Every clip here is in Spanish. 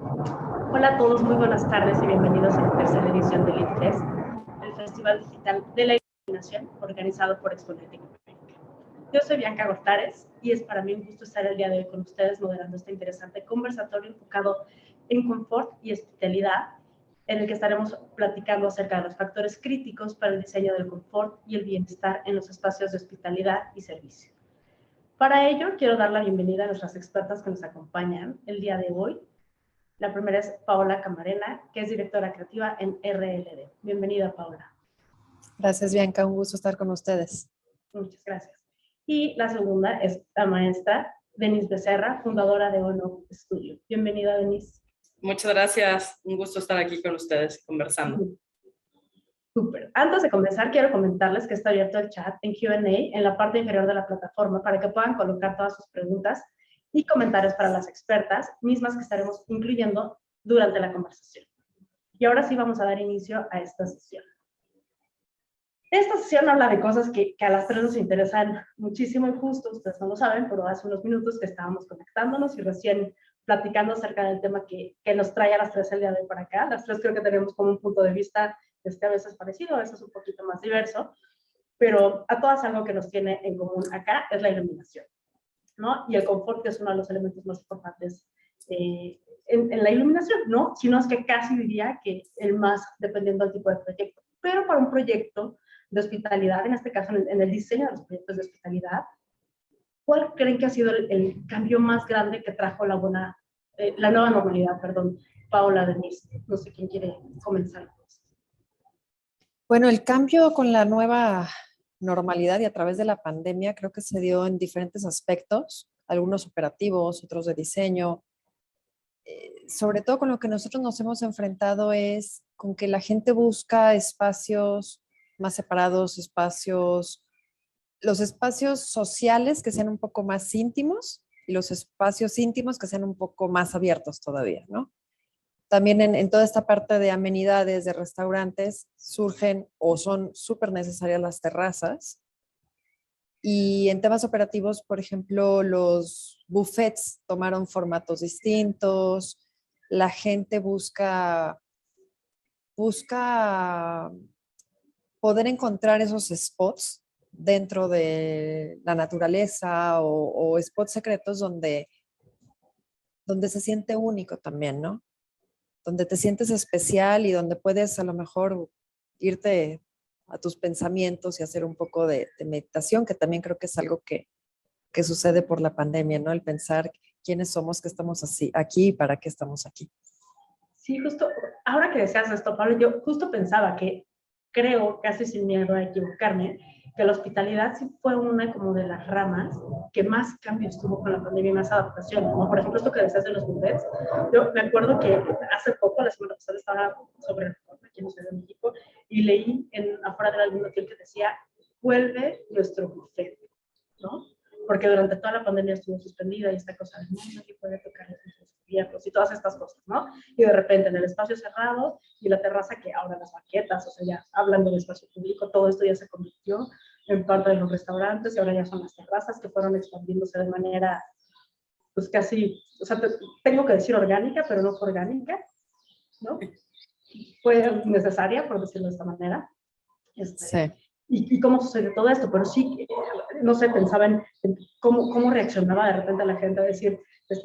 Hola a todos, muy buenas tardes y bienvenidos a la tercera edición del ITFEST, el Festival Digital de la Iluminación, organizado por Exponet Latinoamérica. Yo soy Bianca Gortares y es para mí un gusto estar el día de hoy con ustedes moderando este interesante conversatorio enfocado en confort y hospitalidad, en el que estaremos platicando acerca de los factores críticos para el diseño del confort y el bienestar en los espacios de hospitalidad y servicio. Para ello, quiero dar la bienvenida a nuestras expertas que nos acompañan el día de hoy. La primera es Paola Camarena, que es directora creativa en RLD. Bienvenida, Paola. Gracias, Bianca. Un gusto estar con ustedes. Muchas gracias. Y la segunda es la maestra Denise Becerra, fundadora de Ono Studio. Bienvenida, Denise. Muchas gracias. Un gusto estar aquí con ustedes conversando. Súper. Antes de comenzar, quiero comentarles que está abierto el chat en Q&A en la parte inferior de la plataforma para que puedan colocar todas sus preguntas y comentarios para las expertas, mismas que estaremos incluyendo durante la conversación. Y ahora sí vamos a dar inicio a esta sesión. Esta sesión habla de cosas que a las tres nos interesan muchísimo y justo, ustedes no lo saben, pero hace unos minutos que estábamos conectándonos y recién platicando acerca del tema que nos trae a las tres el día de hoy para acá. Las tres creo que tenemos como un punto de vista a veces parecido, a veces un poquito más diverso, pero a todas algo que nos tiene en común acá es la iluminación, ¿no? Y el confort, que es uno de los elementos más importantes en la iluminación, ¿no? Si no es que casi diría que el más, dependiendo del tipo de proyecto. Pero para un proyecto de hospitalidad, en este caso en el diseño de los proyectos de hospitalidad, ¿cuál creen que ha sido el cambio más grande que trajo la nueva normalidad? Perdón, Paola, Denise, no sé quién quiere comenzar. Bueno, el cambio con la nueva normalidad y a través de la pandemia creo que se dio en diferentes aspectos, algunos operativos, otros de diseño. Sobre todo con lo que nosotros nos hemos enfrentado es con que la gente busca espacios más separados, los espacios sociales que sean un poco más íntimos y los espacios íntimos que sean un poco más abiertos todavía, ¿no? También en toda esta parte de amenidades, de restaurantes, surgen o son súper necesarias las terrazas. Y en temas operativos, por ejemplo, los buffets tomaron formatos distintos. La gente busca poder encontrar esos spots dentro de la naturaleza o spots secretos donde se siente único también, ¿no? Donde te sientes especial y donde puedes a lo mejor irte a tus pensamientos y hacer un poco de meditación, que también creo que es algo que sucede por la pandemia, ¿no? El pensar quiénes somos, qué estamos aquí y para qué estamos aquí. Sí, justo, ahora que decías esto, Pablo, yo justo pensaba que creo, casi sin miedo a equivocarme, que la hospitalidad sí fue una como de las ramas que más cambios tuvo con la pandemia y más adaptación, ¿no? Por ejemplo, esto que decías de los buffets, yo me acuerdo que hace poco, la semana pasada, estaba sobre reforma aquí en la Ciudad de México y leí afuera de algún hotel que decía, vuelve nuestro buffet, ¿no? Porque durante toda la pandemia estuvo suspendida y esta cosa de no, nadie puede tocar los abiertos y todas estas cosas, ¿no? Y de repente en el espacio cerrado y la terraza, que ahora las banquetas, o sea, ya hablando de espacio público, todo esto ya se convirtió en parte de los restaurantes y ahora ya son las terrazas que fueron expandiéndose de manera, pues casi, o sea, tengo que decir orgánica, pero no fue orgánica, ¿no? Fue necesaria, por decirlo de esta manera. Sí. Y cómo sucede todo esto, pero sí, no sé, pensaba en cómo reaccionaba de repente la gente a decir,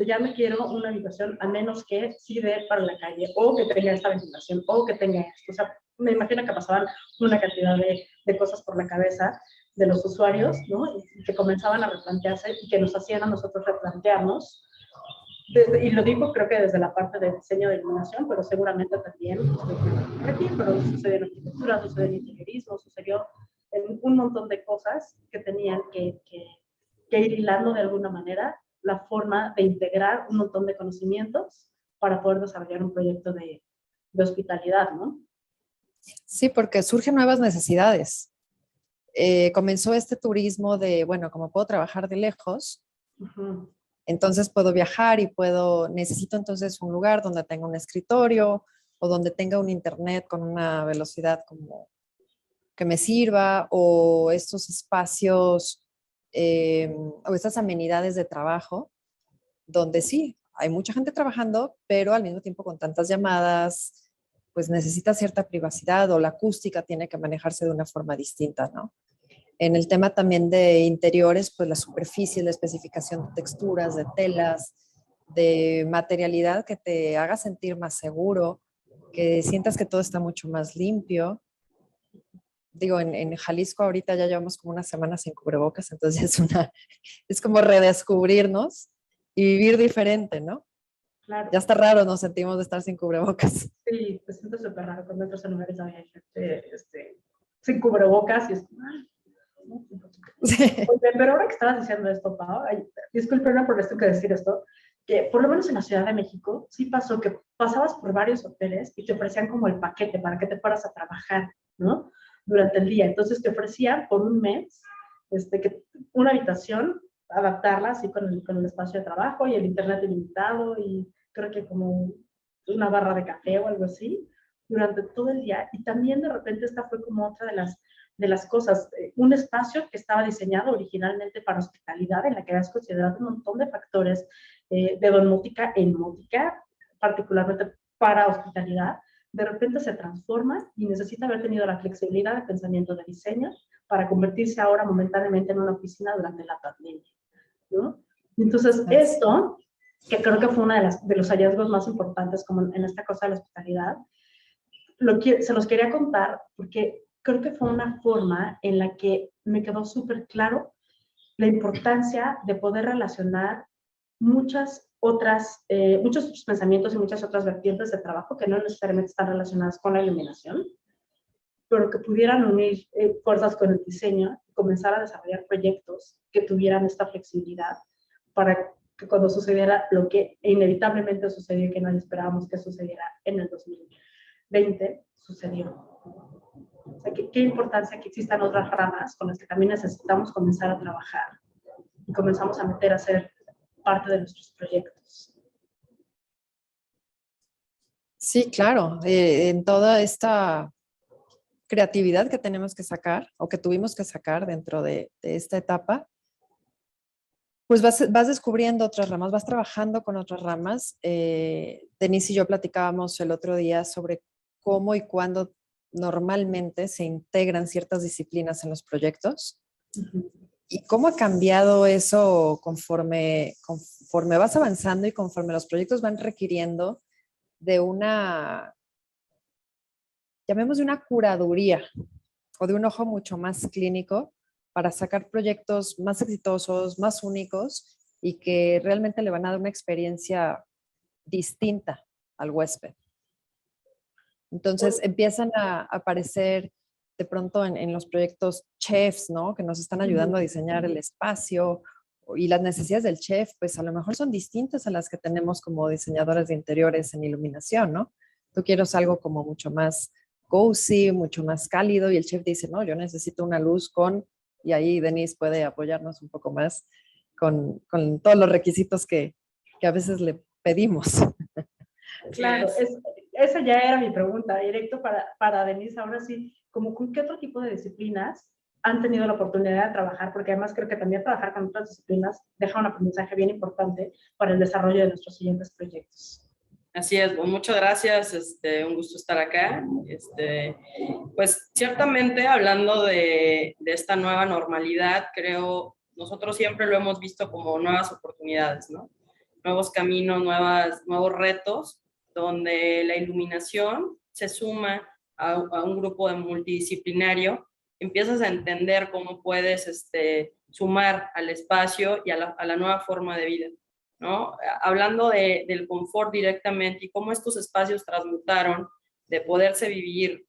ya me quiero una habitación a menos que sí dé para la calle, o que tenga esta ventilación, o que tenga esto. O sea, me imagino que pasaban una cantidad de cosas por la cabeza de los usuarios, ¿no? Y que comenzaban a replantearse y que nos hacían a nosotros replantearnos. Y lo digo creo que desde la parte de diseño de iluminación, pero seguramente también aquí, pero sucedió en arquitectura, sucedió en interiorismo, sucedió en un montón de cosas que tenían que ir hilando de alguna manera la forma de integrar un montón de conocimientos para poder desarrollar un proyecto de hospitalidad, ¿no? Sí, porque surgen nuevas necesidades. Comenzó este turismo de, bueno, como puedo trabajar de lejos, entonces puedo viajar y necesito entonces un lugar donde tenga un escritorio o donde tenga un internet con una velocidad como que me sirva, o estos espacios o estas amenidades de trabajo donde sí, hay mucha gente trabajando, pero al mismo tiempo con tantas llamadas, pues necesita cierta privacidad o la acústica tiene que manejarse de una forma distinta, ¿no? En el tema también de interiores, pues la superficie, la especificación de texturas, de telas, de materialidad que te haga sentir más seguro, que sientas que todo está mucho más limpio. Digo, en Jalisco ahorita ya llevamos como una semana sin cubrebocas, entonces es como redescubrirnos y vivir diferente, ¿no? Claro. Ya está raro, nos sentimos de estar sin cubrebocas. Sí, te siento súper raro cuando entras en lugares donde hay gente sin cubrebocas y es como, ay, no. Sí. Oye, pero ahora que estabas diciendo esto, Pau, discúlpenme por esto que decir esto, que por lo menos en la Ciudad de México sí pasó que pasabas por varios hoteles y te ofrecían como el paquete para que te fueras a trabajar, ¿no? Durante el día. Entonces te ofrecían por un mes que una habitación, adaptarla así con el espacio de trabajo y el internet ilimitado y creo que como una barra de café o algo así durante todo el día. Y también de repente esta fue como otra de las cosas, un espacio que estaba diseñado originalmente para hospitalidad, en la que habías considerado un montón de factores de domótica en mótica, particularmente para hospitalidad, de repente se transforma y necesita haber tenido la flexibilidad de pensamiento de diseño para convertirse ahora momentáneamente en una oficina durante la pandemia, ¿no? Entonces, esto, que creo que fue uno de los hallazgos más importantes como en esta cosa de la hospitalidad, se los quería contar porque creo que fue una forma en la que me quedó súper claro la importancia de poder relacionar muchos otros pensamientos y muchas otras vertientes de trabajo que no necesariamente están relacionadas con la iluminación, pero que pudieran unir fuerzas con el diseño y comenzar a desarrollar proyectos que tuvieran esta flexibilidad para que cuando sucediera lo que inevitablemente sucedió y que nadie esperábamos que sucediera en el 2020, sucedió. O sea, qué importancia que existan otras ramas con las que también necesitamos comenzar a trabajar y comenzamos a meter a ser parte de nuestros proyectos. Sí, claro. En toda esta creatividad que tenemos que sacar o que tuvimos que sacar dentro de esta etapa, pues vas descubriendo otras ramas, vas trabajando con otras ramas. Denise y yo platicábamos el otro día sobre cómo y cuándo normalmente se integran ciertas disciplinas en los proyectos y cómo ha cambiado eso conforme vas avanzando y conforme los proyectos van requiriendo de llamémosle una curaduría o de un ojo mucho más clínico para sacar proyectos más exitosos, más únicos y que realmente le van a dar una experiencia distinta al huésped. Entonces empiezan a aparecer de pronto en los proyectos chefs, ¿no? Que nos están ayudando a diseñar el espacio y las necesidades del chef, pues a lo mejor son distintas a las que tenemos como diseñadores de interiores en iluminación, ¿no? Tú quieres algo como mucho más cozy, mucho más cálido y el chef dice, no, yo necesito una luz y ahí Denise puede apoyarnos un poco más con todos los requisitos que a veces le pedimos. Claro, esa ya era mi pregunta, directo para Denise. Ahora sí, como ¿qué otro tipo de disciplinas han tenido la oportunidad de trabajar? Porque además creo que también trabajar con otras disciplinas deja un aprendizaje bien importante para el desarrollo de nuestros siguientes proyectos. Así es, pues muchas gracias, un gusto estar acá. Pues ciertamente hablando de esta nueva normalidad, creo, nosotros siempre lo hemos visto como nuevas oportunidades, ¿no? Nuevos caminos, nuevos retos, donde la iluminación se suma a un grupo de multidisciplinario, empiezas a entender cómo puedes sumar al espacio y a la nueva forma de vida, ¿no? Hablando del confort directamente y cómo estos espacios transmutaron de poderse vivir,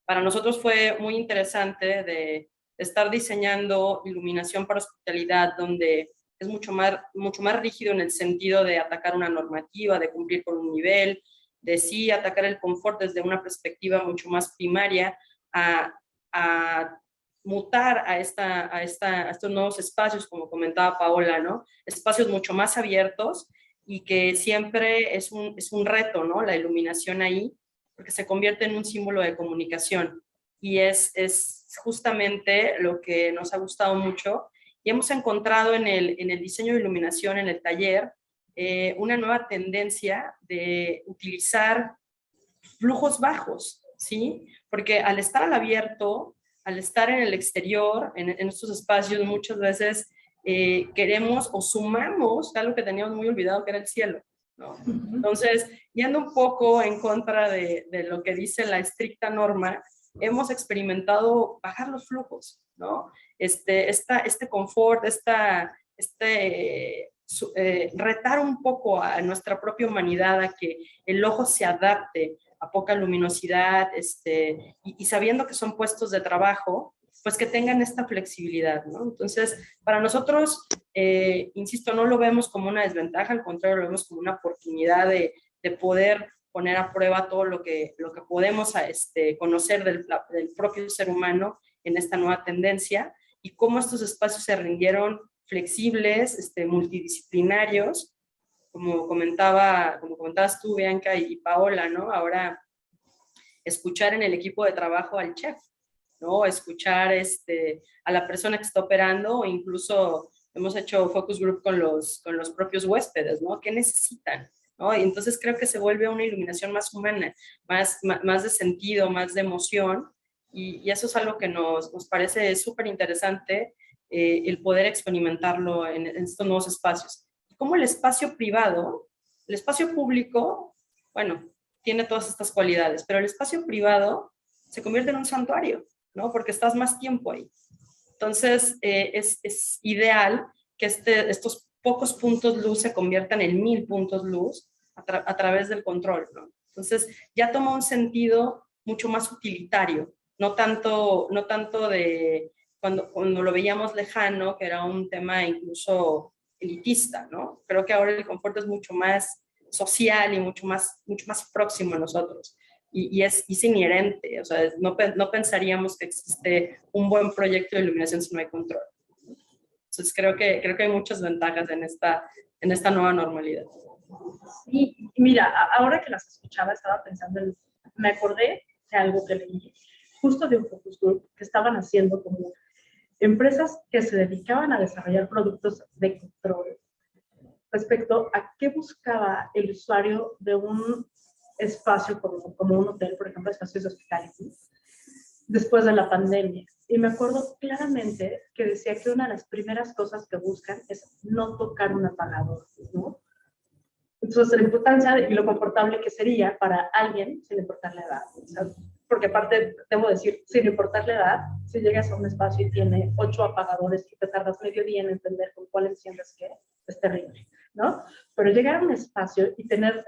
para nosotros fue muy interesante de estar diseñando iluminación para hospitalidad, donde es mucho más rígido en el sentido de atacar una normativa, de cumplir con un nivel, de sí atacar el confort desde una perspectiva mucho más primaria, a mutar a estos nuevos espacios, como comentaba Paola, ¿no? Espacios mucho más abiertos y que siempre es un reto, ¿no? La iluminación ahí, porque se convierte en un símbolo de comunicación y es justamente lo que nos ha gustado mucho y hemos encontrado en el diseño de iluminación, en el taller, una nueva tendencia de utilizar flujos bajos, ¿sí? Porque al estar al abierto, al estar en el exterior, en estos espacios, muchas veces queremos o sumamos algo que teníamos muy olvidado, que era el cielo, ¿no? Entonces, yendo un poco en contra de lo que dice la estricta norma, hemos experimentado bajar los flujos, ¿no? Este confort, retar un poco a nuestra propia humanidad a que el ojo se adapte a poca luminosidad, y sabiendo que son puestos de trabajo, pues que tengan esta flexibilidad, ¿no? Entonces, para nosotros, insisto, no lo vemos como una desventaja, al contrario, lo vemos como una oportunidad de poder poner a prueba todo lo que podemos conocer del propio ser humano en esta nueva tendencia, y cómo estos espacios se rindieron flexibles, multidisciplinarios, como comentabas tú, Bianca y Paola, ¿no? Ahora, escuchar en el equipo de trabajo al chef, ¿no? Escuchar a la persona que está operando, o incluso hemos hecho focus group con los propios huéspedes, ¿no? ¿Qué necesitan? ¿No? Y entonces creo que se vuelve una iluminación más humana, más de sentido, más de emoción, y eso es algo que nos parece súper interesante, el poder experimentarlo en estos nuevos espacios. Como el espacio privado, el espacio público, bueno, tiene todas estas cualidades, pero el espacio privado se convierte en un santuario, ¿no? Porque estás más tiempo ahí. Entonces, es ideal que estos pocos puntos luz se conviertan en 1000 puntos luz a través del control, ¿no? Entonces, ya toma un sentido mucho más utilitario, no tanto de cuando lo veíamos lejano, que era un tema incluso elitista, ¿no? Creo que ahora el confort es mucho más social y mucho más próximo a nosotros. Y es inherente, o sea, no pensaríamos que existe un buen proyecto de iluminación si no hay control. Entonces creo que hay muchas ventajas en esta nueva normalidad. Sí, mira, ahora que las escuchaba estaba pensando me acordé de algo que leí, justo de un focus group que estaban haciendo como empresas que se dedicaban a desarrollar productos de control respecto a qué buscaba el usuario de un espacio como un hotel, por ejemplo, espacios de hospitality, después de la pandemia. Y me acuerdo claramente que decía que una de las primeras cosas que buscan es no tocar un apagador, ¿no? Entonces, la importancia y lo confortable que sería para alguien sin importar la edad. O sea, porque aparte, debo decir, sin importar la edad, si llegas a un espacio y tiene 8 apagadores y te tardas medio día en entender con cuál enciendes qué, es terrible, ¿no? Pero llegar a un espacio y tener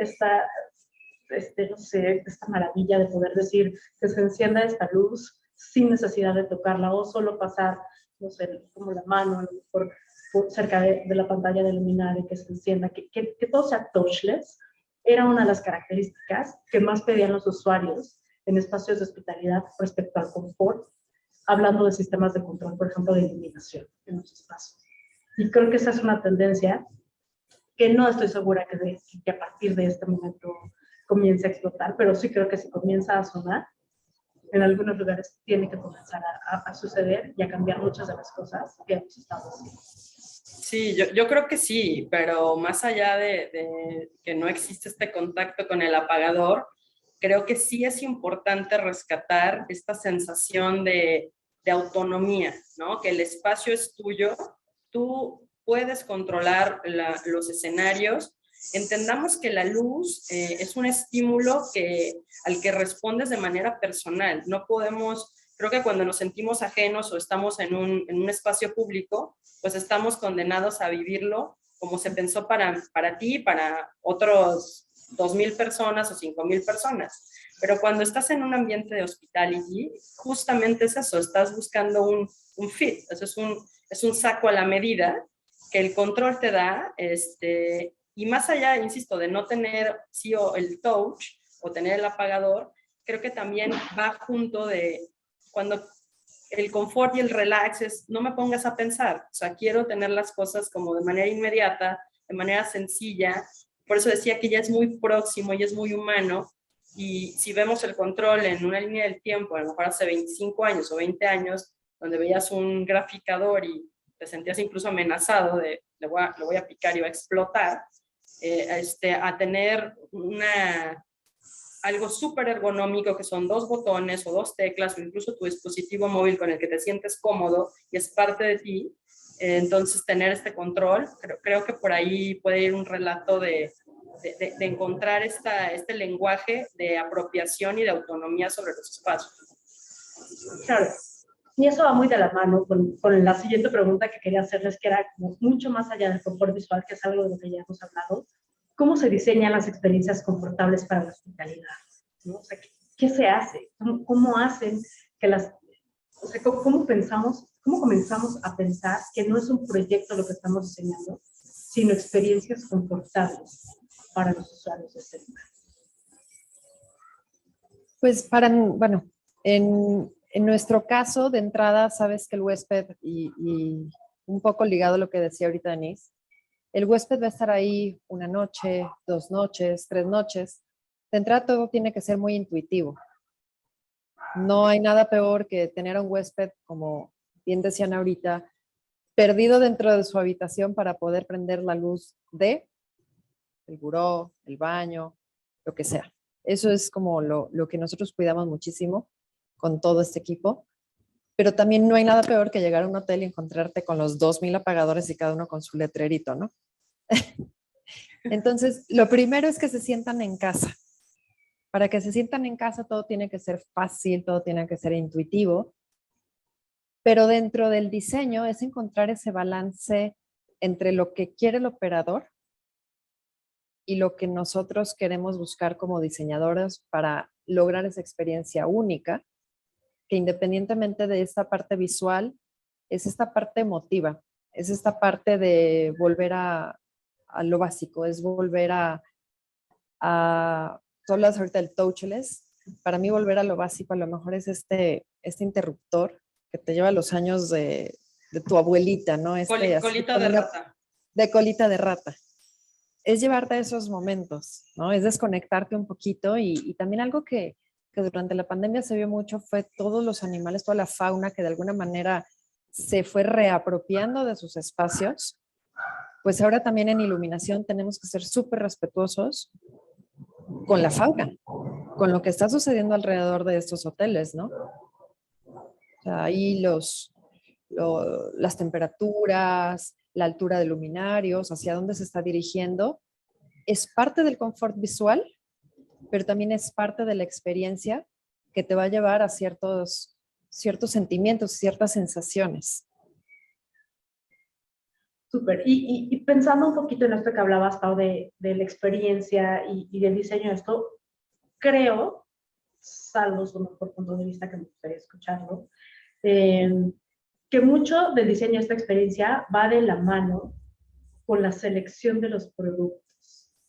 no sé, esta maravilla de poder decir que se encienda esta luz sin necesidad de tocarla, o solo pasar, no sé, como la mano, a lo mejor cerca de la pantalla de luminaria y que se encienda, que todo sea touchless, era una de las características que más pedían los usuarios en espacios de hospitalidad respecto al confort, hablando de sistemas de control, por ejemplo, de iluminación en los espacios. Y creo que esa es una tendencia que no estoy segura que a partir de este momento comience a explotar, pero sí creo que si comienza a sonar, en algunos lugares tiene que comenzar a suceder y a cambiar muchas de las cosas que hemos estado haciendo. Sí, yo creo que sí, pero más allá de que no existe este contacto con el apagador, creo que sí es importante rescatar esta sensación de autonomía, ¿no? Que el espacio es tuyo, tú puedes controlar los escenarios. Entendamos que la luz es un estímulo al que respondes de manera personal. No podemos, creo que cuando nos sentimos ajenos o estamos en un espacio público, pues estamos condenados a vivirlo como se pensó para ti y para otros 2,000 personas o 5,000 personas. Pero cuando estás en un ambiente de hospitality, justamente es eso, estás buscando un fit, eso es un saco a la medida que el control te da, y más allá, insisto, de no tener el touch o tener el apagador, creo que también va junto de cuando el confort y el relax es no me pongas a pensar, o sea, quiero tener las cosas como de manera inmediata, de manera sencilla, por eso decía que ya es muy próximo y es muy humano, y si vemos el control en una línea del tiempo, a lo mejor hace 25 años o 20 años, donde veías un graficador y te sentías incluso amenazado de le voy a picar y va a explotar, a tener algo súper ergonómico que son 2 botones o 2 teclas o incluso tu dispositivo móvil con el que te sientes cómodo y es parte de ti. Entonces, tener este control, creo que por ahí puede ir un relato de encontrar este lenguaje de apropiación y de autonomía sobre los espacios. Claro. Y eso va muy de la mano con la siguiente pregunta que quería hacerles, que era como mucho más allá del confort visual, que es algo de lo que ya hemos hablado. ¿Cómo se diseñan las experiencias confortables para la hospitalidad? ¿No? O sea, ¿qué se hace? ¿Cómo hacen que o sea, ¿cómo comenzamos a pensar que no es un proyecto lo que estamos diseñando, sino experiencias confortables para los usuarios de este lugar? Pues bueno, en nuestro caso, de entrada, sabes que el huésped, y un poco ligado a lo que decía ahorita Denise, el huésped va a estar ahí 1 noche, 2 noches, 3 noches. De entrada, todo tiene que ser muy intuitivo. No hay nada peor que tener a un huésped, como bien decían ahorita, perdido dentro de su habitación para poder prender la luz de el buró, el baño, lo que sea. Eso es como lo que nosotros cuidamos muchísimo con todo este equipo. Pero también no hay nada peor que llegar a un hotel y encontrarte con los 2,000 apagadores y cada uno con su letrerito, ¿no? Entonces, lo primero es que se sientan en casa. Para que se sientan en casa todo tiene que ser fácil, todo tiene que ser intuitivo. Pero dentro del diseño es encontrar ese balance entre lo que quiere el operador y lo que nosotros queremos buscar como diseñadores para lograr esa experiencia única, que independientemente de esta parte visual, es esta parte emotiva, es esta parte de volver a lo básico, es volver tú hablas ahorita del touchless, para mí volver a lo básico a lo mejor es este interruptor que te lleva los años de tu abuelita, ¿no? Colita de rata. De colita de rata. Es llevarte a esos momentos, ¿no? Es desconectarte un poquito y también algo que durante la pandemia se vio mucho fue todos los animales, toda la fauna que de alguna manera se fue reapropiando de sus espacios. Pues ahora también en iluminación tenemos que ser súper respetuosos con la fauna, con lo que está sucediendo alrededor de estos hoteles, ¿no? O sea, ahí las temperaturas, la altura de luminarios, hacia dónde se está dirigiendo, es parte del confort visual, pero también es parte de la experiencia que te va a llevar a ciertos sentimientos, ciertas sensaciones. Súper. Y pensando un poquito en esto que hablabas, Pau, de la experiencia y del diseño de esto, creo, salvo su mejor punto de vista que me gustaría escucharlo, que mucho del diseño de esta experiencia va de la mano con la selección de los productos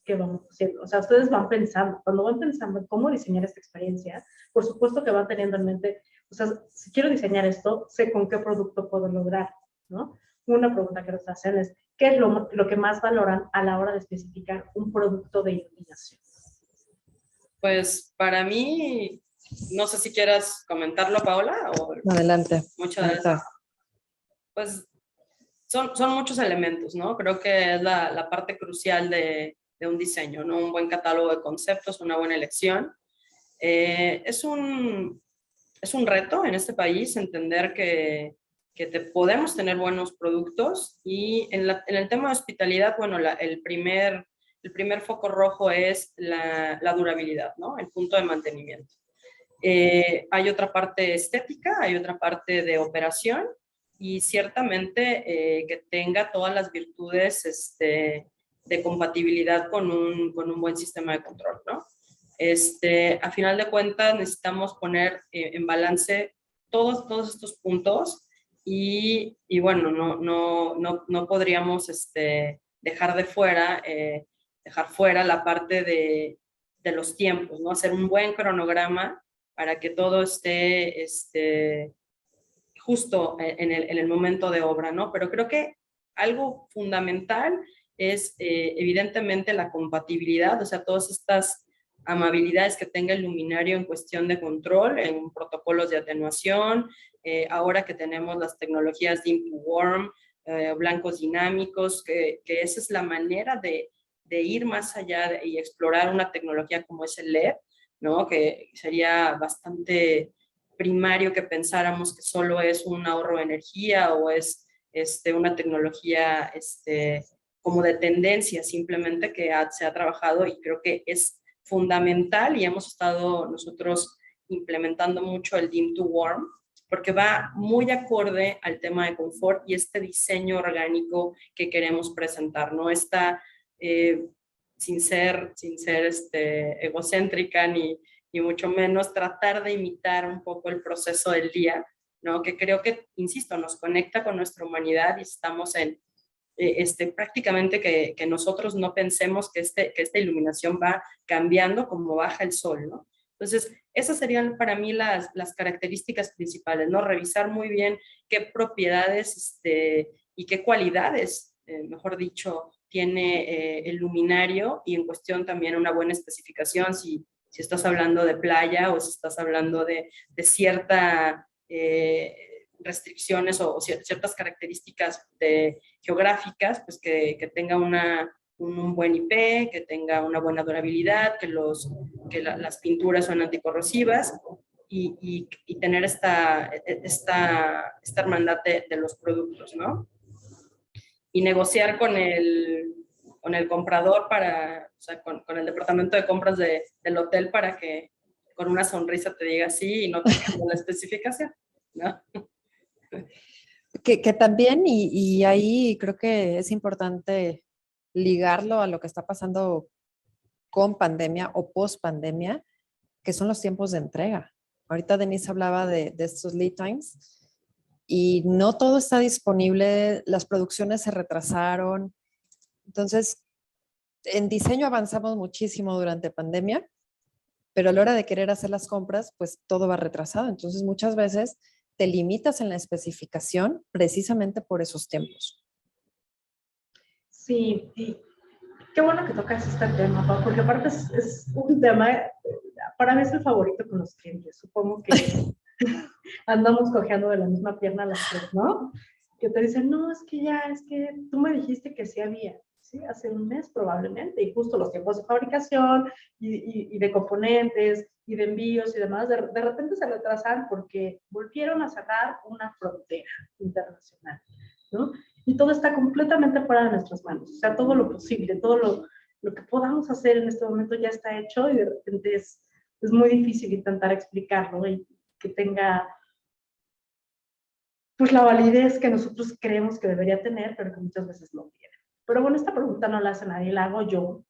que vamos haciendo. O sea, ustedes van pensando, cuando van pensando en cómo diseñar esta experiencia, por supuesto que van teniendo en mente, o sea, si quiero diseñar esto, sé con qué producto puedo lograr, ¿no? Una pregunta que nos hacen es, ¿qué es lo que más valoran a la hora de especificar un producto de iluminación? Pues para mí, no sé si quieras comentarlo, Paola. Adelante. Muchas gracias. Pues son muchos elementos, ¿no? Creo que es la parte crucial de un diseño, ¿no? Un buen catálogo de conceptos, una buena elección. Es un reto en este país entender que podemos tener buenos productos y en el tema de hospitalidad, bueno, el primer foco rojo es la durabilidad, ¿no? El punto de mantenimiento. Hay otra parte estética, hay otra parte de operación y ciertamente que tenga todas las virtudes de compatibilidad con un buen sistema de control, ¿no? A final de cuentas necesitamos poner en balance todos estos puntos y bueno, no podríamos dejar fuera la parte de los tiempos, ¿no? Hacer un buen cronograma para que todo esté justo en el momento de obra, ¿no? Pero creo que algo fundamental es evidentemente la compatibilidad, o sea, todas estas amabilidades que tenga el luminario en cuestión de control, en protocolos de atenuación, ahora que tenemos las tecnologías de Warm, blancos dinámicos, que esa es la manera de de ir más allá y explorar una tecnología como es el LED, ¿no? Que sería bastante primario que pensáramos que solo es un ahorro de energía o es una tecnología como de tendencia simplemente que se ha trabajado, y creo que es fundamental, y hemos estado nosotros implementando mucho el Dim to Warm, porque va muy acorde al tema de confort y este diseño orgánico que queremos presentar, ¿no? Sin ser egocéntrica ni mucho menos, tratar de imitar un poco el proceso del día, ¿no? Que creo que, insisto, nos conecta con nuestra humanidad, y estamos en prácticamente que nosotros no pensemos que esta iluminación va cambiando como baja el sol, ¿no? Entonces, esas serían para mí las características principales, ¿no? Revisar muy bien qué propiedades y qué cualidades, mejor dicho, tiene el luminario, y en cuestión también una buena especificación, si estás hablando de playa o si estás hablando de cierta restricciones o ciertas características geográficas, pues que tenga un buen IP, que tenga una buena durabilidad, que las pinturas son anticorrosivas, y tener esta hermandad de los productos, ¿no? Y negociar con el comprador o sea, con el departamento de compras del hotel, para que con una sonrisa te diga sí y no te cambie la especificación, ¿no? Que también, y ahí creo que es importante ligarlo a lo que está pasando con pandemia o post pandemia, que son los tiempos de entrega. Ahorita Denise hablaba de estos lead times, y no todo está disponible, las producciones se retrasaron. Entonces, en diseño avanzamos muchísimo durante pandemia, pero a la hora de querer hacer las compras, pues todo va retrasado. Entonces, muchas veces te limitas en la especificación precisamente por esos tiempos. Sí, y qué bueno que tocas este tema, Pau, porque aparte es un tema, para mí es el favorito con los clientes. Supongo que andamos cojeando de la misma pierna las tres, ¿no? Que te dicen, no, es que tú me dijiste que sí había, ¿sí? Hace un mes probablemente, y justo los tiempos de fabricación y de componentes y de envíos y demás, de repente se retrasan porque volvieron a cerrar una frontera internacional, ¿no? Y todo está completamente fuera de nuestras manos. O sea, todo lo posible, todo lo que podamos hacer en este momento ya está hecho, y de repente es muy difícil intentar explicarlo y que tenga pues la validez que nosotros creemos que debería tener, pero que muchas veces no tiene. Pero bueno, esta pregunta no la hace nadie, la hago yo,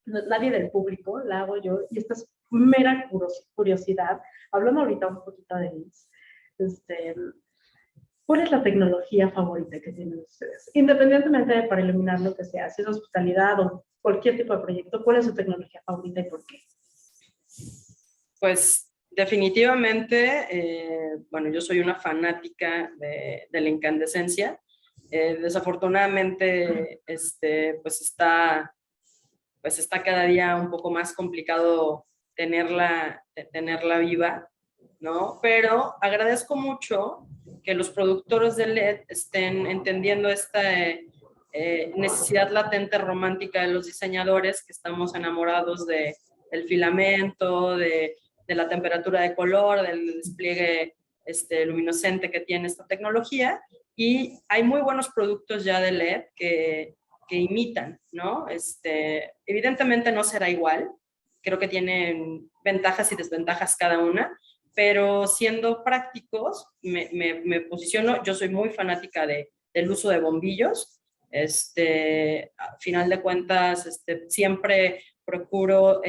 nadie del público, la hago yo, y esta es mera curiosidad, hablando ahorita un poquito de Liz. ¿Cuál es la tecnología favorita que tienen ustedes? Independientemente de para iluminar lo que sea, si es hospitalidad o cualquier tipo de proyecto, ¿cuál es su tecnología favorita y por qué? Pues definitivamente, bueno, yo soy una fanática de la incandescencia. Desafortunadamente, pues está cada día un poco más complicado tenerla viva, ¿no? Pero agradezco mucho que los productores de LED estén entendiendo esta necesidad latente romántica de los diseñadores, que estamos enamorados del filamento, de la temperatura de color, del despliegue luminoscente que tiene esta tecnología, y hay muy buenos productos ya de LED que imitan, ¿no? Evidentemente no será igual, creo que tienen ventajas y desventajas cada una, pero siendo prácticos, me posiciono. Yo soy muy fanática del uso de bombillos. A final de cuentas, siempre procuro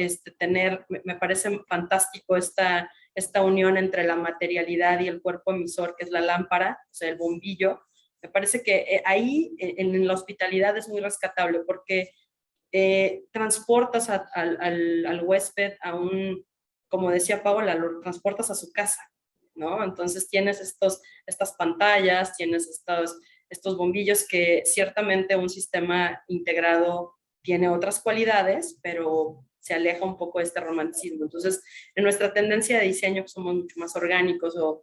me parece fantástico esta unión entre la materialidad y el cuerpo emisor, que es la lámpara, o sea, el bombillo. Me parece que ahí en la hospitalidad es muy rescatable, porque transportas al huésped como decía Paola, lo transportas a su casa, ¿no? Entonces tienes estas pantallas, tienes estos bombillos, que ciertamente un sistema integrado tiene otras cualidades, pero se aleja un poco de este romanticismo. Entonces, en nuestra tendencia de diseño, que somos mucho más orgánicos o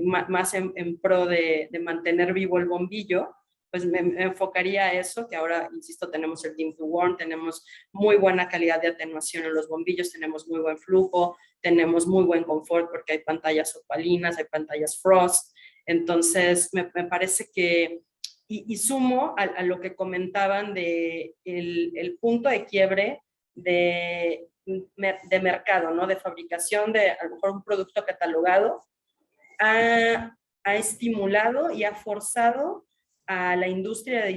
más en pro de mantener vivo el bombillo, pues me enfocaría a eso, que ahora, insisto, tenemos el Dim to Warm, tenemos muy buena calidad de atenuación en los bombillos, tenemos muy buen flujo, tenemos muy buen confort porque hay pantallas opalinas, hay pantallas frost. Entonces, me parece que, y sumo a lo que comentaban de el punto de quiebre de mercado, ¿no? De fabricación de a lo mejor un producto catalogado, ha estimulado y ha forzado a la industria de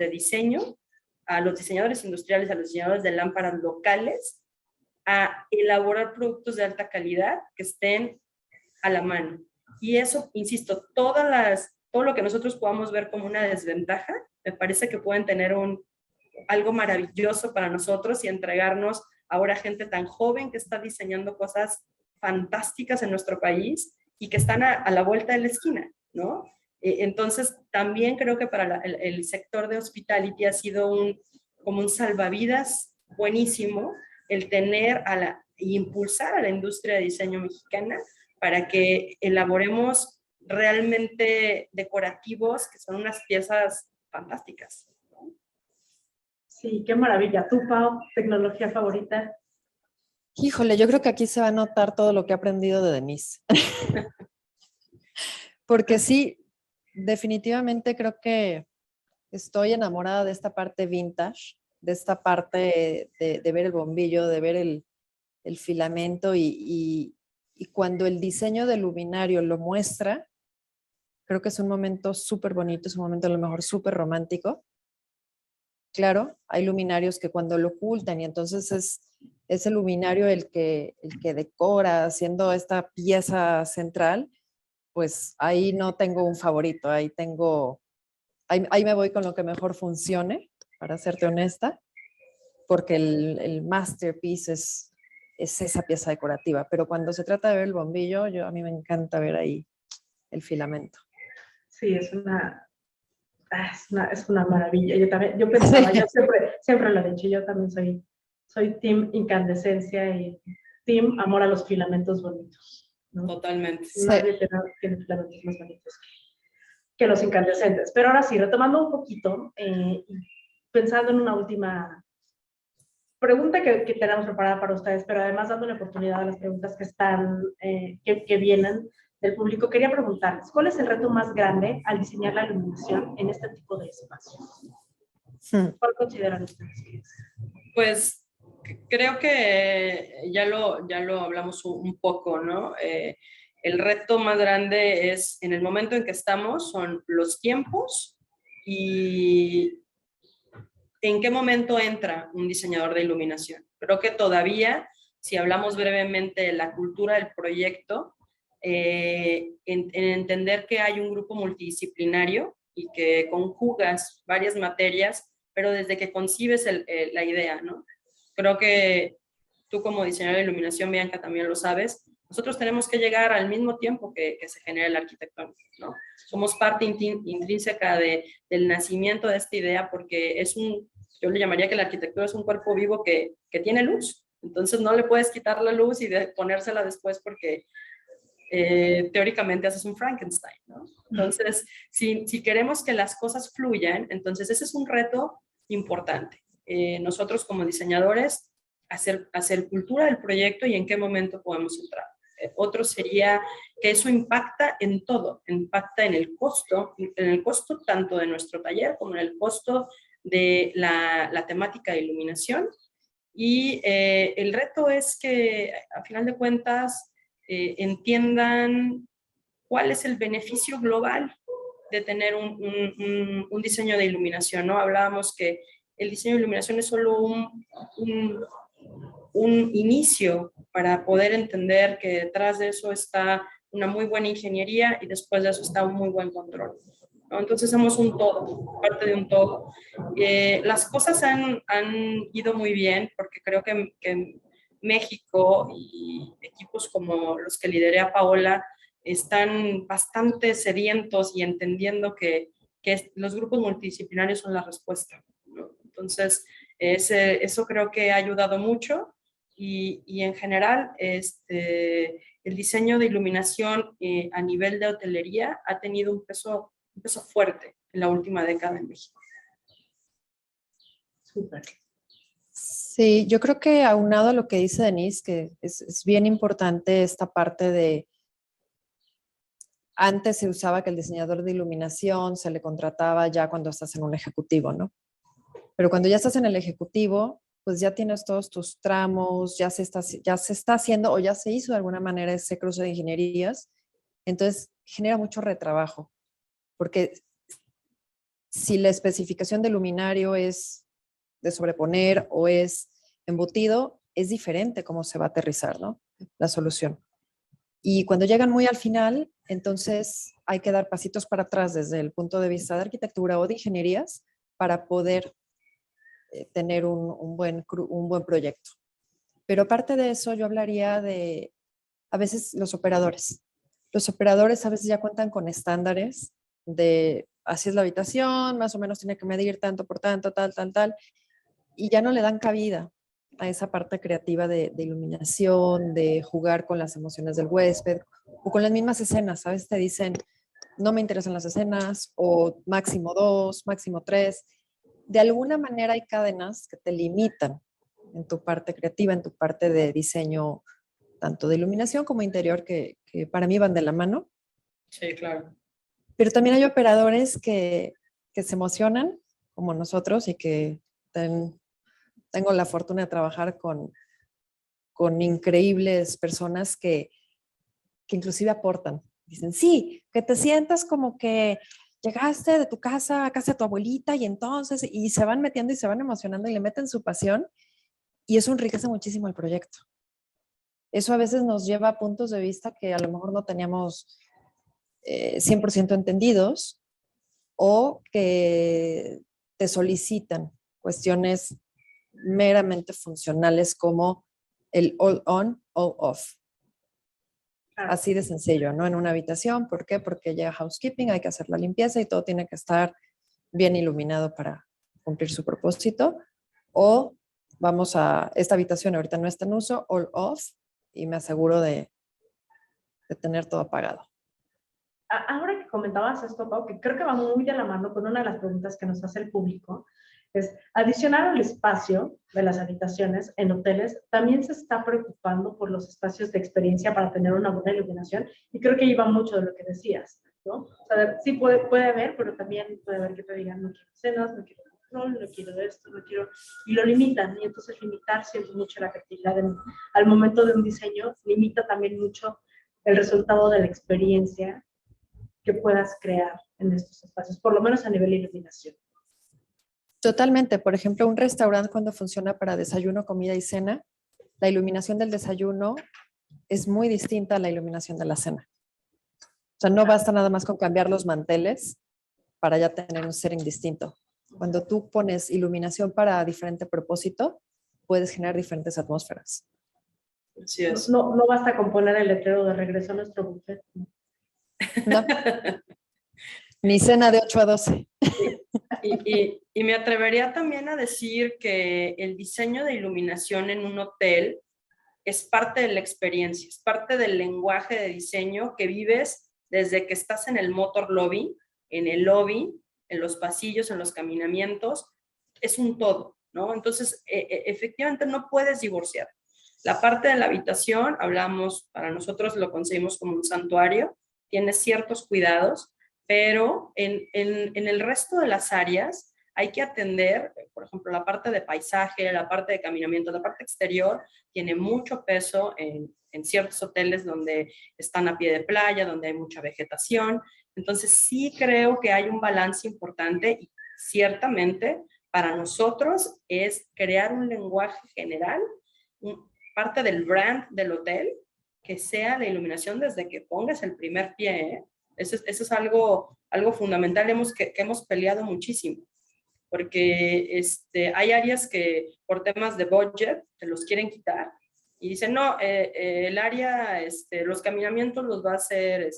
diseño, a los diseñadores industriales, a los diseñadores de lámparas locales, a elaborar productos de alta calidad que estén a la mano. Y eso, insisto, todo lo que nosotros podamos ver como una desventaja, me parece que pueden tener algo maravilloso para nosotros y entregarnos ahora gente tan joven que está diseñando cosas fantásticas en nuestro país y que están a la vuelta de la esquina, ¿no? Entonces, también creo que para el sector de hospitality ha sido como un salvavidas buenísimo el tener y impulsar a la industria de diseño mexicana para que elaboremos realmente decorativos, que son unas piezas fantásticas. Sí, qué maravilla. ¿Tú, Pau, tecnología favorita? Híjole, yo creo que aquí se va a notar todo lo que he aprendido de Denise. Porque sí, definitivamente creo que estoy enamorada de esta parte vintage, de esta parte de ver el bombillo, de ver el filamento y cuando el diseño del luminario lo muestra, creo que es un momento súper bonito, es un momento a lo mejor súper romántico. Claro, hay luminarios que cuando lo ocultan y entonces es el luminario el que decora haciendo esta pieza central, pues ahí no tengo un favorito, ahí me voy con lo que mejor funcione, para serte honesta, porque el masterpiece es esa pieza decorativa, pero cuando se trata de ver el bombillo, a mí me encanta ver ahí el filamento. Sí, es una maravilla. Yo pensaba, yo siempre lo he dicho, yo también soy team incandescencia y team amor a los filamentos bonitos, ¿no? Totalmente. Nadie tiene filamentos más bonitos que los incandescentes. Pero ahora sí, retomando un poquito, pensando en una última pregunta que tenemos preparada para ustedes, pero además dándole oportunidad a las preguntas que vienen del público, quería preguntarles, ¿cuál es el reto más grande al diseñar la iluminación en este tipo de espacios? ¿Cuál consideran ustedes que es? Pues creo que ya lo hablamos un poco, ¿no? El reto más grande es, en el momento en que estamos, son los tiempos y en qué momento entra un diseñador de iluminación. Creo que todavía, si hablamos brevemente de la cultura del proyecto, en entender que hay un grupo multidisciplinario y que conjugas varias materias, pero desde que concibes la idea, ¿no? Creo que tú como diseñador de iluminación, Bianca, también lo sabes, nosotros tenemos que llegar al mismo tiempo que se genera el arquitectónico, ¿no? Somos parte intrínseca del nacimiento de esta idea porque yo le llamaría que la arquitectura es un cuerpo vivo que tiene luz. Entonces no le puedes quitar la luz y ponérsela después porque teóricamente haces un Frankenstein, ¿no? Entonces, si queremos que las cosas fluyan, entonces ese es un reto importante. Nosotros como diseñadores, hacer cultura del proyecto y en qué momento podemos entrar. Otro sería que eso impacta en todo, impacta en el costo tanto de nuestro taller como en el costo de la temática de iluminación. Y el reto es que, a final de cuentas, entiendan cuál es el beneficio global de tener un diseño de iluminación, ¿no? Hablábamos que el diseño de iluminación es solo un inicio para poder entender que detrás de eso está una muy buena ingeniería y después de eso está un muy buen control, ¿no? Entonces somos un todo, parte de un todo. Las cosas han ido muy bien porque creo que México y equipos como los que liderea Paola están bastante sedientos y entendiendo que los grupos multidisciplinarios son la respuesta, ¿no? Entonces, eso creo que ha ayudado mucho y en general el diseño de iluminación a nivel de hotelería ha tenido un peso fuerte la última década en México. Súper. Sí, yo creo que aunado a lo que dice Denise, que es bien importante esta parte de, antes se usaba que el diseñador de iluminación se le contrataba ya cuando estás en un ejecutivo, ¿no? Pero cuando ya estás en el ejecutivo, pues ya tienes todos tus tramos, ya se está haciendo o ya se hizo de alguna manera ese cruce de ingenierías, entonces genera mucho retrabajo, porque si la especificación del luminario es de sobreponer o es embutido, es diferente cómo se va a aterrizar, ¿no? La solución. Y cuando llegan muy al final, entonces hay que dar pasitos para atrás desde el punto de vista de arquitectura o de ingenierías para poder tener un buen proyecto. Pero aparte de eso, yo hablaría de, a veces, los operadores. Los operadores a veces ya cuentan con estándares de, así es la habitación, más o menos tiene que medir tanto por tanto, tal, y ya no le dan cabida a esa parte creativa de iluminación, de jugar con las emociones del huésped o con las mismas escenas. A veces te dicen, no me interesan las escenas, o máximo 2, máximo 3. De alguna manera hay cadenas que te limitan en tu parte creativa, en tu parte de diseño, tanto de iluminación como interior, que para mí van de la mano. Sí, claro. Pero también hay operadores que se emocionan, como nosotros, y que tengo la fortuna de trabajar con increíbles personas que inclusive aportan. Dicen, sí, que te sientas como que llegaste de tu casa a casa de tu abuelita y entonces, y se van metiendo y se van emocionando y le meten su pasión, y eso enriquece muchísimo el proyecto. Eso a veces nos lleva a puntos de vista que a lo mejor no teníamos 100% entendidos, o que te solicitan cuestiones meramente funcionales como el all on, all off. Claro. Así de sencillo, ¿no? En una habitación, ¿por qué? Porque llega housekeeping, hay que hacer la limpieza y todo tiene que estar bien iluminado para cumplir su propósito. O vamos a, esta habitación ahorita no está en uso, all off, y me aseguro de tener todo apagado. Ahora que comentabas esto, Pau, que creo que va muy de la mano con una de las preguntas que nos hace el público, es adicionar al espacio de las habitaciones en hoteles, también se está preocupando por los espacios de experiencia para tener una buena iluminación, y creo que iba mucho de lo que decías, ¿no? O sea, sí puede haber, pero también puede haber que te digan, no quiero escenas, no quiero control, no quiero esto, no quiero, y lo limitan, y entonces limitar siempre mucho la creatividad al momento de un diseño, limita también mucho el resultado de la experiencia que puedas crear en estos espacios, por lo menos a nivel de iluminación. Totalmente. Por ejemplo, un restaurante cuando funciona para desayuno, comida y cena, la iluminación del desayuno es muy distinta a la iluminación de la cena. O sea, no basta nada más con cambiar los manteles para ya tener un setting distinto. Cuando tú pones iluminación para diferente propósito, puedes generar diferentes atmósferas. Así es. No basta con poner el letrero de regreso a nuestro buffet. No. Ni cena de 8 a 12. Y me atrevería también a decir que el diseño de iluminación en un hotel es parte de la experiencia, es parte del lenguaje de diseño que vives desde que estás en el motor lobby, en el lobby, en los pasillos, en los caminamientos, es un todo, ¿no? Entonces, efectivamente no puedes divorciar. La parte de la habitación, hablamos, para nosotros lo concebimos como un santuario, tiene ciertos cuidados, pero en el resto de las áreas hay que atender, por ejemplo, la parte de paisaje, la parte de caminamiento, la parte exterior tiene mucho peso en ciertos hoteles donde están a pie de playa, donde hay mucha vegetación. Entonces sí creo que hay un balance importante y ciertamente para nosotros es crear un lenguaje general, parte del brand del hotel, que sea la iluminación desde que pongas el primer pie, ¿eh? Eso es algo fundamental que hemos peleado muchísimo, porque hay áreas que por temas de budget te los quieren quitar y dicen, no, el área, los caminamientos los va a hacer,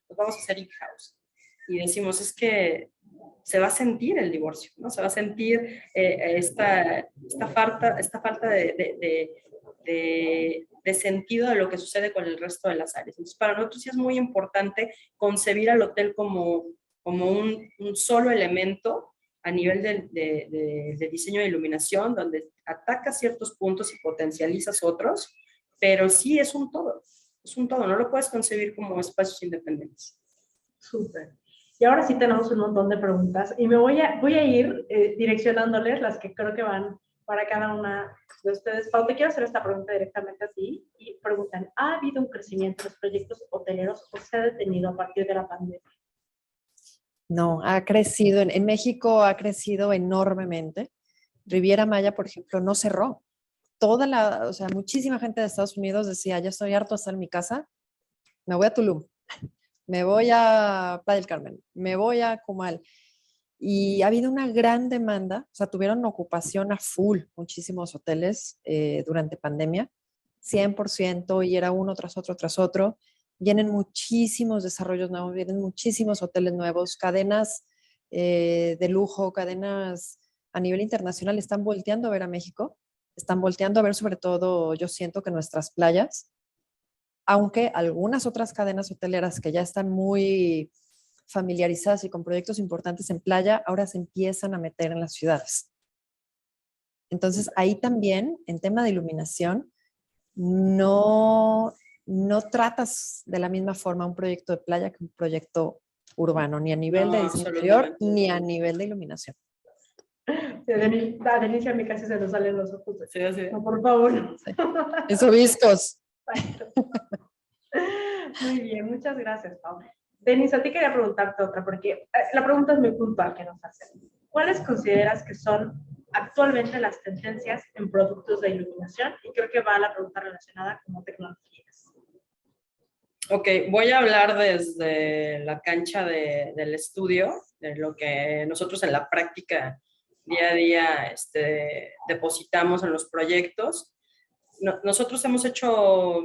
los vamos a hacer in-house. Y decimos, es que se va a sentir el divorcio, ¿no? Se va a sentir esta falta de sentido de lo que sucede con el resto de las áreas. Entonces, para nosotros sí es muy importante concebir al hotel como como un solo elemento a nivel de diseño de iluminación, donde atacas ciertos puntos y potencializas otros, pero sí es un todo, no lo puedes concebir como espacios independientes. Súper. Y ahora sí tenemos un montón de preguntas y me voy a ir direccionándoles las que creo que van para cada una de ustedes. Pau, te quiero hacer esta pregunta directamente a ti y preguntan, ¿ha habido un crecimiento en los proyectos hoteleros o se ha detenido a partir de la pandemia? No, ha crecido, en México ha crecido enormemente. Riviera Maya, por ejemplo, no cerró. O sea, muchísima gente de Estados Unidos decía, ya estoy harto de estar en mi casa, me voy a Tulum, me voy a Playa del Carmen, me voy a Comal. Y ha habido una gran demanda, o sea, tuvieron ocupación a full muchísimos hoteles durante pandemia, 100%, y era uno tras otro, tras otro. Vienen muchísimos desarrollos nuevos, vienen muchísimos hoteles nuevos, cadenas de lujo, cadenas a nivel internacional están volteando a ver a México, están volteando a ver sobre todo, yo siento que nuestras playas, aunque algunas otras cadenas hoteleras que ya están muy familiarizadas y con proyectos importantes en playa, ahora se empiezan a meter en las ciudades. Entonces, ahí también, en tema de iluminación, no tratas de la misma forma un proyecto de playa que un proyecto urbano, ni a nivel de diseño interior, ni a nivel de iluminación. Sí, a Denise a mí casi se nos salen los ojos. Sí, sí. No, por favor. Sí. Eso viscos. Muy bien, muchas gracias, Pau. Denise, a ti quería preguntarte otra, porque la pregunta es muy puntual que nos hacen. ¿Cuáles consideras que son actualmente las tendencias en productos de iluminación? Y creo que va la pregunta relacionada con tecnologías. Ok, voy a hablar desde la cancha del estudio, de lo que nosotros en la práctica día a día depositamos en los proyectos. Nosotros hemos hecho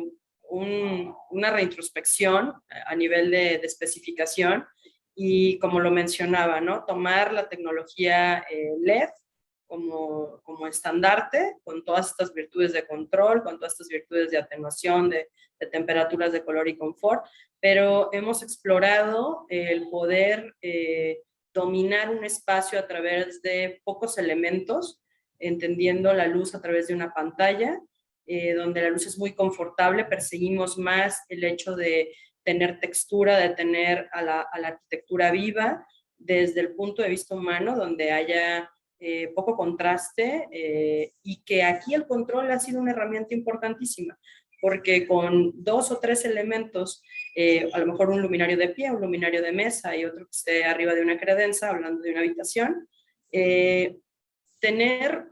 una reintrospección a nivel de especificación y como lo mencionaba, ¿no? Tomar la tecnología LED como estandarte, con todas estas virtudes de control, con todas estas virtudes de atenuación, de temperaturas de color y confort, pero hemos explorado el poder dominar un espacio a través de pocos elementos, entendiendo la luz a través de una pantalla, donde la luz es muy confortable. Perseguimos más el hecho de tener textura, de tener a la arquitectura viva desde el punto de vista humano, donde haya poco contraste, y que aquí el control ha sido una herramienta importantísima, porque con 2 o 3 elementos, a lo mejor un luminario de pie, un luminario de mesa y otro que esté arriba de una credenza, hablando de una habitación, tener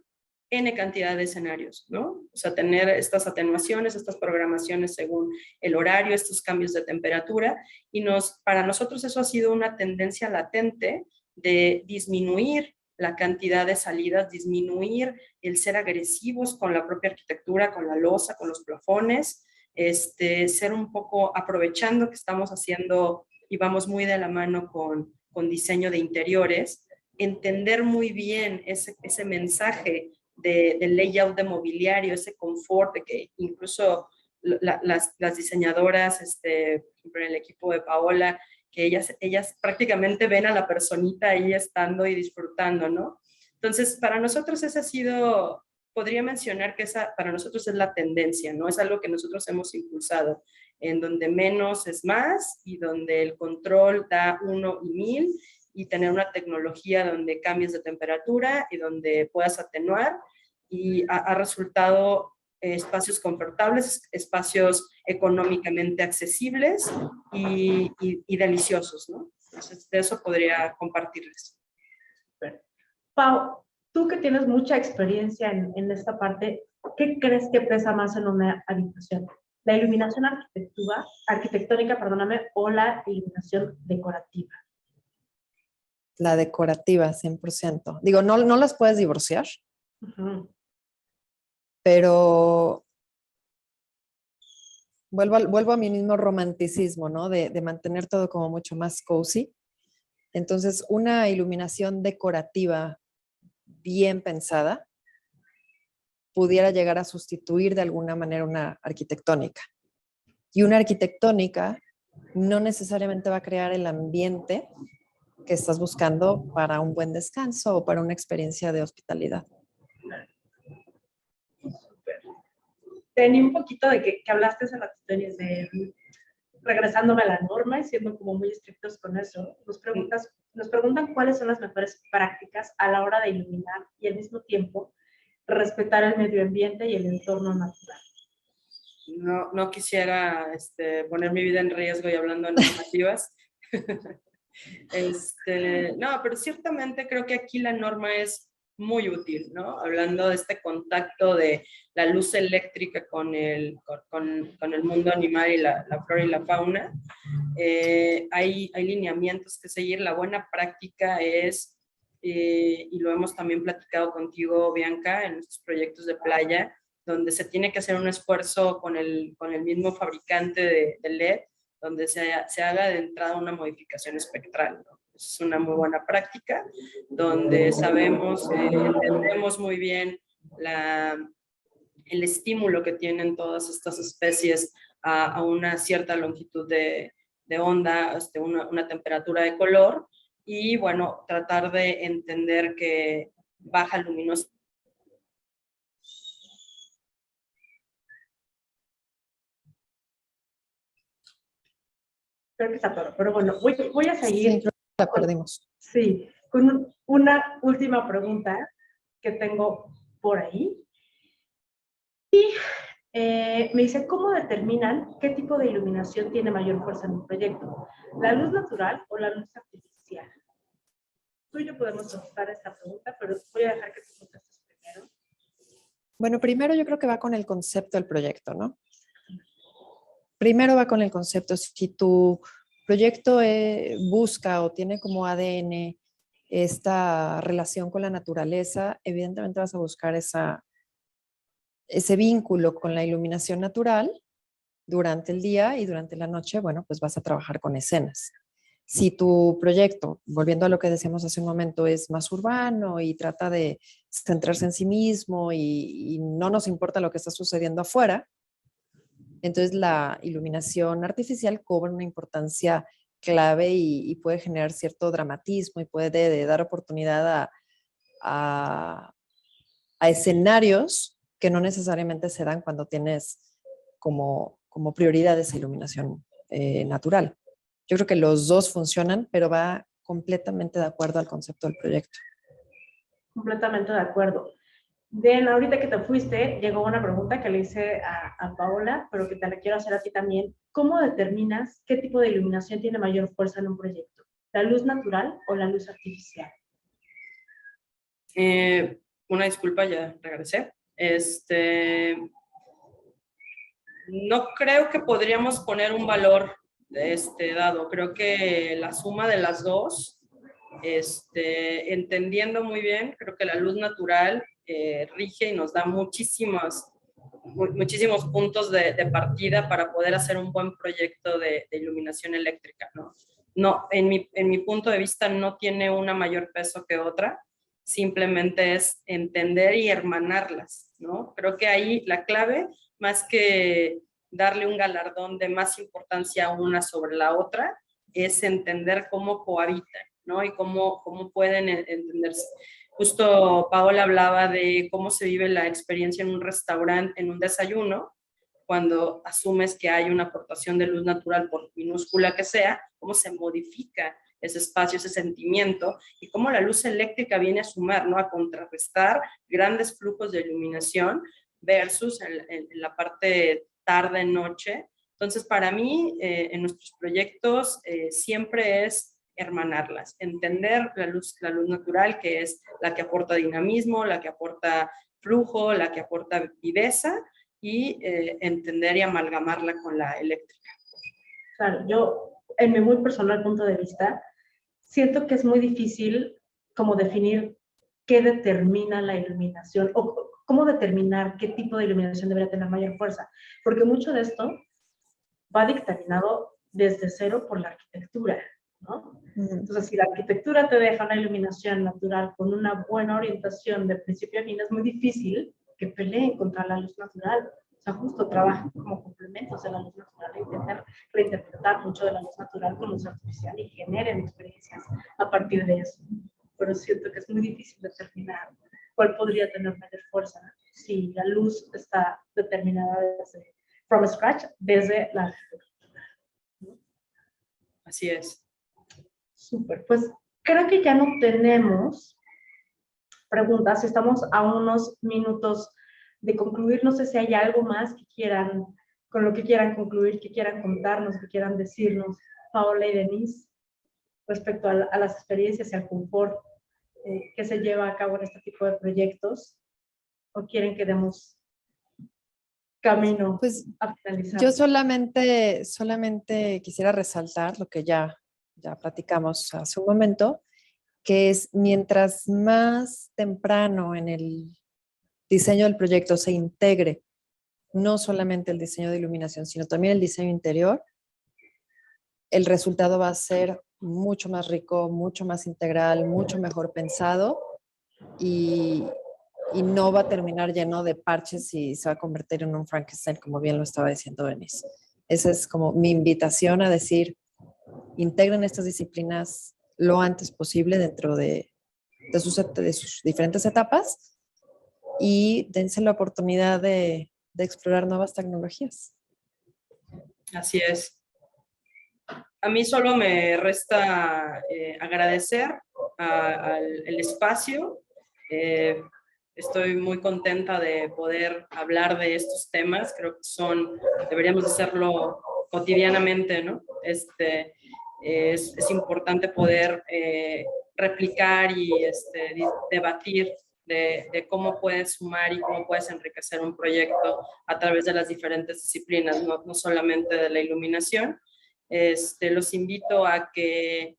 N cantidad de escenarios, ¿no? O sea, tener estas atenuaciones, estas programaciones según el horario, estos cambios de temperatura, y para nosotros eso ha sido una tendencia latente de disminuir la cantidad de salidas, disminuir el ser agresivos con la propia arquitectura, con la losa, con los plafones, ser un poco aprovechando que estamos haciendo y vamos muy de la mano con diseño de interiores, entender muy bien ese mensaje del layout de mobiliario, ese confort de que incluso las diseñadoras, por ejemplo, en el equipo de Paola, que ellas prácticamente ven a la personita ahí estando y disfrutando, ¿no? Entonces, para nosotros esa ha sido, podría mencionar que esa para nosotros es la tendencia, ¿no? Es algo que nosotros hemos impulsado, en donde menos es más y donde el control da 1 y 1000, y tener una tecnología donde cambies de temperatura y donde puedas atenuar, y ha resultado espacios confortables, espacios económicamente accesibles y deliciosos, ¿no? Entonces, de eso podría compartirles. Pau, tú que tienes mucha experiencia en esta parte, ¿qué crees que pesa más en una habitación? ¿La iluminación arquitectónica, o la iluminación decorativa? La decorativa, 100%. Digo, no las puedes divorciar, pero vuelvo a mi mismo romanticismo, ¿no? De mantener todo como mucho más cozy. Entonces, una iluminación decorativa bien pensada pudiera llegar a sustituir de alguna manera una arquitectónica. Y una arquitectónica no necesariamente va a crear el ambiente que estás buscando para un buen descanso o para una experiencia de hospitalidad. Tenía un poquito de que hablaste hace ratito, Denis, de regresándome a la norma y siendo como muy estrictos con eso. Nos preguntan cuáles son las mejores prácticas a la hora de iluminar y al mismo tiempo respetar el medio ambiente y el entorno natural. No quisiera poner mi vida en riesgo y hablando de normativas. No, pero ciertamente creo que aquí la norma es muy útil, ¿no? Hablando de este contacto de la luz eléctrica con el mundo animal y la flora y la fauna. Hay lineamientos que seguir. La buena práctica es, y lo hemos también platicado contigo, Bianca, en nuestros proyectos de playa, donde se tiene que hacer un esfuerzo con el mismo fabricante de LED, donde se haga de entrada una modificación espectral, ¿no? Es una muy buena práctica, donde entendemos muy bien el estímulo que tienen todas estas especies a una cierta longitud de onda, una temperatura de color, y bueno, tratar de entender que baja luminosidad. Creo que está todo, pero bueno, voy a seguir. Sí, creo que la perdimos. Sí, con una última pregunta que tengo por ahí. Y me dice, ¿cómo determinan qué tipo de iluminación tiene mayor fuerza en un proyecto? ¿La luz natural o la luz artificial? Tú y yo podemos contestar esta pregunta, pero voy a dejar que tú contestes primero. Bueno, primero yo creo que va con el concepto del proyecto, ¿no? Primero va con el concepto. Si tu proyecto busca o tiene como ADN esta relación con la naturaleza, evidentemente vas a buscar ese vínculo con la iluminación natural durante el día, y durante la noche, bueno, pues vas a trabajar con escenas. Si tu proyecto, volviendo a lo que decíamos hace un momento, es más urbano y trata de centrarse en sí mismo y no nos importa lo que está sucediendo afuera, entonces la iluminación artificial cobra una importancia clave y puede generar cierto dramatismo y puede dar oportunidad a escenarios que no necesariamente se dan cuando tienes como prioridad esa iluminación natural. Yo creo que los dos funcionan, pero va completamente de acuerdo al concepto del proyecto. Completamente de acuerdo. Ahorita que te fuiste, llegó una pregunta que le hice a Paola, pero que te la quiero hacer a ti también. ¿Cómo determinas qué tipo de iluminación tiene mayor fuerza en un proyecto? ¿La luz natural o la luz artificial? Una disculpa, ya regresé. No creo que podríamos poner un valor dado. Creo que la suma de las dos, entendiendo muy bien, creo que la luz natural rige y nos da muchísimos puntos de partida para poder hacer un buen proyecto de iluminación eléctrica, ¿no? No, en mi punto de vista no tiene una mayor peso que otra, simplemente es entender y hermanarlas, ¿no? Creo que ahí la clave, más que darle un galardón de más importancia a una sobre la otra, es entender cómo cohabitan, ¿no? Y cómo pueden entenderse. Justo Paola hablaba de cómo se vive la experiencia en un restaurante, en un desayuno, cuando asumes que hay una aportación de luz natural, por minúscula que sea, cómo se modifica ese espacio, ese sentimiento, y cómo la luz eléctrica viene a sumar, ¿no? A contrarrestar grandes flujos de iluminación versus en la parte tarde-noche. Entonces, para mí, en nuestros proyectos siempre es hermanarlas, entender la luz natural, que es la que aporta dinamismo, la que aporta flujo, la que aporta viveza, y entender y amalgamarla con la eléctrica. Claro, yo, en mi muy personal punto de vista, siento que es muy difícil como definir qué determina la iluminación o cómo determinar qué tipo de iluminación debería tener mayor fuerza, porque mucho de esto va dictaminado desde cero por la arquitectura, ¿no? Entonces, si la arquitectura te deja una iluminación natural con una buena orientación de principio a fin, es muy difícil que peleen contra la luz natural. O sea, justo trabajan como complementos de la luz natural e intentar reinterpretar mucho de la luz natural con luz artificial y generen experiencias a partir de eso. Pero siento que es muy difícil determinar cuál podría tener mayor fuerza si la luz está determinada desde from scratch, desde la arquitectura. Así es. Súper, pues creo que ya no tenemos preguntas, estamos a unos minutos de concluir, no sé si hay algo más que quieran, con lo que quieran concluir, que quieran contarnos, que quieran decirnos, Paola y Denise, respecto a las experiencias y al confort que se lleva a cabo en este tipo de proyectos, o quieren que demos camino Pues a finalizar. yo solamente quisiera resaltar lo que ya platicamos hace un momento, que es mientras más temprano en el diseño del proyecto se integre no solamente el diseño de iluminación, sino también el diseño interior, el resultado va a ser mucho más rico, mucho más integral, mucho mejor pensado y no va a terminar lleno de parches y se va a convertir en un Frankenstein, como bien lo estaba diciendo Denise. Esa es como mi invitación a decir, integren estas disciplinas lo antes posible dentro de sus diferentes etapas y dense la oportunidad de explorar nuevas tecnologías. Así es. A mí solo me resta agradecer el espacio. Estoy muy contenta de poder hablar de estos temas. Creo que deberíamos hacerlo cotidianamente, ¿no? Es importante poder replicar y debatir de cómo puedes sumar y cómo puedes enriquecer un proyecto a través de las diferentes disciplinas, no solamente de la iluminación. Los invito a que,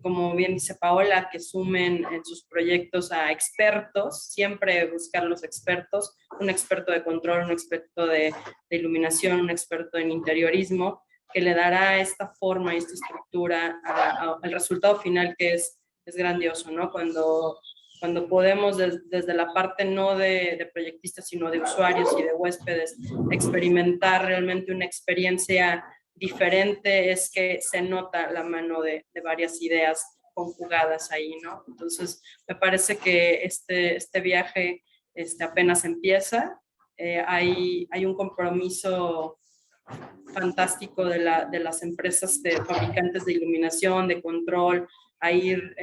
como bien dice Paola, que sumen en sus proyectos a expertos, siempre buscar los expertos, un experto de control, un experto de iluminación, un experto en interiorismo, que le dará esta forma y esta estructura al resultado final que es grandioso, ¿no? Cuando podemos desde la parte no de proyectistas, sino de usuarios y de huéspedes, experimentar realmente una experiencia diferente, es que se nota la mano de varias ideas conjugadas ahí, ¿no? Entonces, me parece que este viaje apenas empieza. Hay un compromiso fantástico de las empresas de fabricantes de iluminación, de control, a ir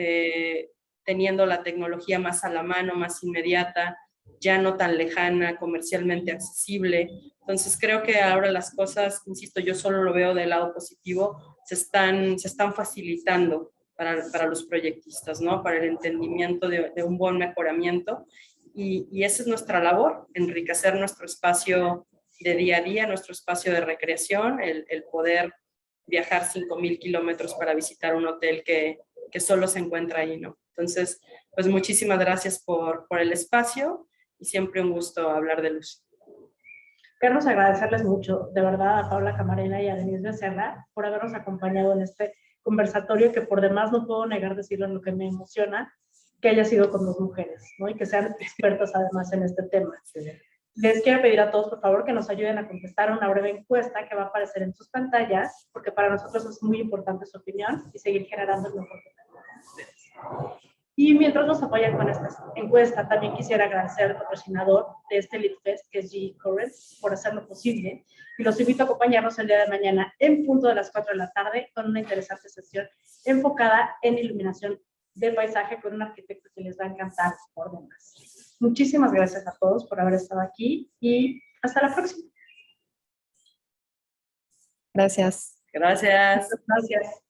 teniendo la tecnología más a la mano, más inmediata, ya no tan lejana, comercialmente accesible. Entonces creo que ahora las cosas, insisto, yo solo lo veo del lado positivo, se están facilitando para los proyectistas, ¿no? Para el entendimiento de un buen mejoramiento. Y esa es nuestra labor, enriquecer nuestro espacio de día a día, nuestro espacio de recreación, el poder viajar 5,000 kilómetros para visitar un hotel que solo se encuentra ahí, ¿no? Entonces, pues muchísimas gracias por el espacio y siempre un gusto hablar de luz. Queremos agradecerles mucho, de verdad, a Paola Camarena y a Denise Becerra por habernos acompañado en este conversatorio que por demás no puedo negar decirles lo que me emociona, que haya sido con dos mujeres, ¿no? Y que sean expertas además en este tema. Sí. Les quiero pedir a todos, por favor, que nos ayuden a contestar una breve encuesta que va a aparecer en sus pantallas, porque para nosotros es muy importante su opinión y seguir generando el mejor contenido para ustedes. Y mientras nos apoyan con esta encuesta, también quisiera agradecer al patrocinador de este LeadFest, que es GE Current, por hacerlo posible. Y los invito a acompañarnos el día de mañana en punto de las 4 de la tarde con una interesante sesión enfocada en iluminación de paisaje con un arquitecto que les va a encantar por demás. Muchísimas gracias a todos por haber estado aquí y hasta la próxima. Gracias. Gracias. Gracias.